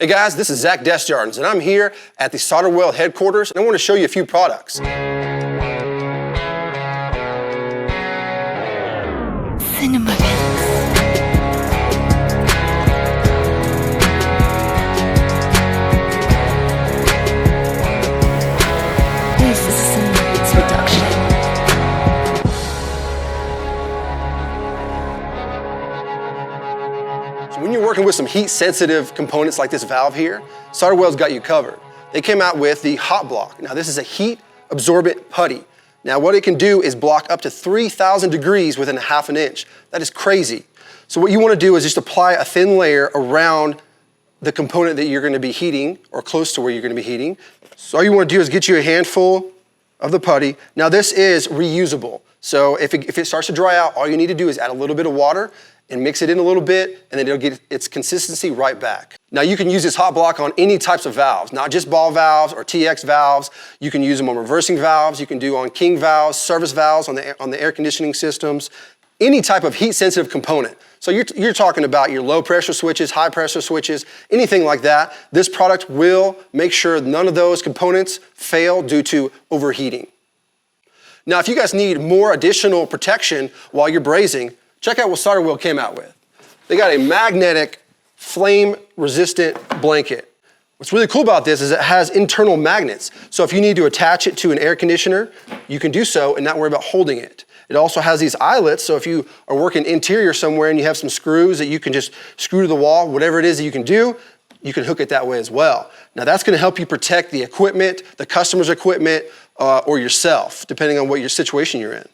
Hey guys, this is Zach Desjardins, and I'm here at the SolderWeld headquarters, and I want to show you a few products. Cinema. This is a Cinema production. So when you're working with some heat-sensitive components like this valve here, SolderWeld's got you covered. They came out with the Hot Block. Now this is a heat-absorbent putty. Now what it can do is block up to 3,000 degrees within ½ an inch. That is crazy. So what you want to do is just apply a thin layer around the component that you're going to be heating, or close to where you're going to be heating. So all you want to do is get you a handful of the putty. Now this is reusable. So if it starts to dry out, all you need to do is add a little bit of water and mix it in a little bit, and then it'll get its consistency right back. Now you can use this hot block on any types of valves, not just ball valves or TX valves. You can use them on reversing valves, you can do on king valves, service valves on the air conditioning systems, any type of heat sensitive component. So you're talking about your low pressure switches, high pressure switches, anything like that. This product will make sure none of those components fail due to overheating. Now if you guys need more additional protection while you're brazing, check out what SolderWeld came out with. They got a magnetic, flame-resistant blanket. What's really cool about this is it has internal magnets. So if you need to attach it to an air conditioner, you can do so and not worry about holding it. It also has these eyelets, so if you are working interior somewhere and you have some screws that you can just screw to the wall, whatever it is that you can do, you can hook it that way as well. Now that's gonna help you protect the equipment, the customer's equipment, or yourself, depending on what your situation you're in.